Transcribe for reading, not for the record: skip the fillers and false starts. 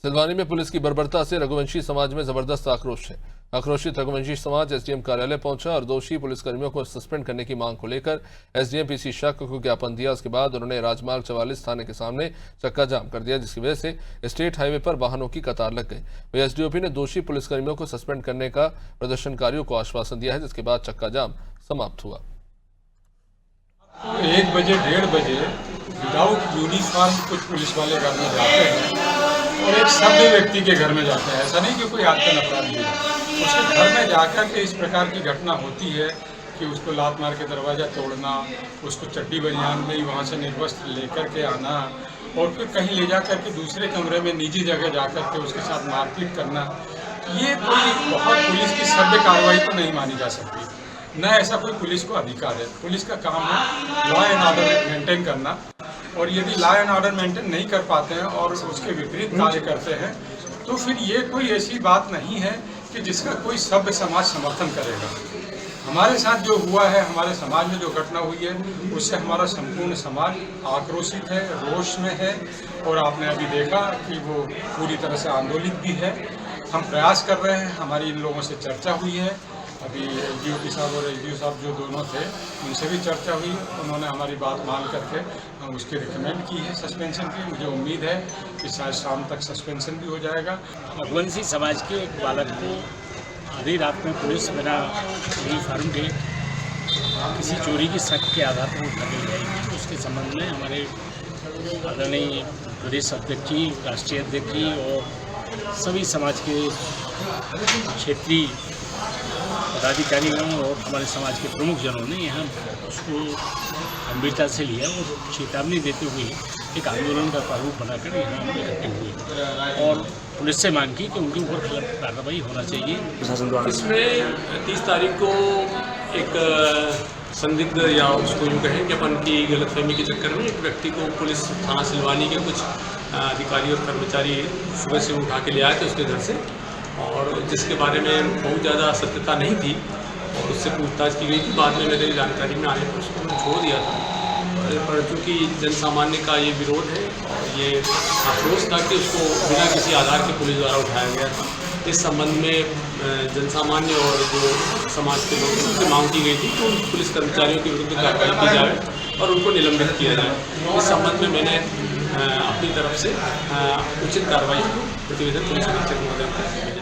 सिलवानी में पुलिस की बर्बरता से रघुवंशी समाज में जबरदस्त आक्रोश है। आक्रोशित रघुवंशी समाज एसडीएम कार्यालय पहुंचा और दोषी पुलिसकर्मियों को सस्पेंड करने की मांग को लेकर एसडीएम पीसी शाह को ज्ञापन दिया। उसके बाद उन्होंने राजमार्ग 44 थाने के सामने चक्का जाम कर दिया, जिसकी वजह से स्टेट हाईवे पर वाहनों की कतार लग गई। वही एसडीओपी ने दोषी पुलिसकर्मियों को सस्पेंड करने का प्रदर्शनकारियों को आश्वासन दिया है, जिसके बाद चक्का जाम समाप्त हुआ। 1 बजे 1:30 बजे विदाउट यूनिफॉर्म कुछ पुलिस वाले घर में जाते हैं और एक सभ्य व्यक्ति के घर में जाते हैं। ऐसा नहीं कि कोई आतंक अपराधी है, उसके घर में जाकर के इस प्रकार की घटना होती है कि उसको लात मार के दरवाज़ा तोड़ना, उसको चड्डी बनियान में ही वहाँ से निर्वस्त्र लेकर के आना और फिर कहीं ले जा कर के दूसरे कमरे में निजी जगह जा कर के उसके साथ मारपीट करना, ये कोई बहुत पुलिस की सभ्य कार्रवाई तो नहीं मानी जा सकती। न ऐसा कोई पुलिस को अधिकार है। पुलिस का काम है लॉ एंड ऑर्डर मेंटेन करना, और यदि लॉ एंड ऑर्डर मेंटेन नहीं कर पाते हैं और उसके विपरीत कार्य करते हैं तो फिर ये कोई ऐसी बात नहीं है कि जिसका कोई सभ्य समाज समर्थन करेगा। हमारे साथ जो हुआ है, हमारे समाज में जो घटना हुई है, उससे हमारा संपूर्ण समाज आक्रोशित है, रोष में है, और आपने अभी देखा कि वो पूरी तरह से आंदोलित भी है। हम प्रयास कर रहे हैं, हमारी इन लोगों से चर्चा हुई है। अभी एसडीओपी साहब और एसडीओ साहब जो दोनों थे, उनसे भी चर्चा हुई। उन्होंने हमारी बात मान करके उसकी रिकमेंड की है सस्पेंशन की। मुझे उम्मीद है कि शायद शाम तक सस्पेंशन भी हो जाएगा। रघुवंशी समाज के एक बालक को आधी रात में पुलिस बिना यूनिफॉर्म के किसी चोरी की शक के आधार पर उठा ली जाएगी। उसके संबंध में हमारे आदरणीय प्रदेश अध्यक्ष जी, राष्ट्रीय अध्यक्ष जी और सभी समाज के क्षेत्रीय पदाधिकारियों और हमारे समाज के प्रमुख जनों ने यहाँ उसको गंभीरता से लिया और चेतावनी देते हुए एक आंदोलन का प्रारूप बनाकर यहाँ इकट्ठे हुए और पुलिस से मांग की कि उनके ऊपर कार्रवाई होना चाहिए। इसमें 30 तारीख को एक संदिग्ध या उसको यूँ कहें कि अपन की गलतफहमी के चक्कर में एक व्यक्ति को पुलिस थाना सिलवानी के कुछ अधिकारी और कर्मचारी सुबह से उठा के ले आए थे उसके घर से, और जिसके बारे में बहुत ज़्यादा सत्यता नहीं थी और उससे पूछताछ की गई थी। बाद में मेरे जानकारी में आने पर उसको छोड़ दिया था, पर चूँकि जन सामान्य का ये विरोध है और ये आक्रोश था कि उसको बिना किसी आधार के पुलिस द्वारा उठाया गया था। इस संबंध में जन सामान्य और जो समाज के लोग उनसे मांग की गई थी कि उन पुलिस कर्मचारियों के विरुद्ध कार्रवाई की जाए और उनको निलंबित किया जाए। इस संबंध में मैंने अपनी तरफ से उचित कार्रवाई को प्रतिवेदन पुलिस अधीक्षक महोदय को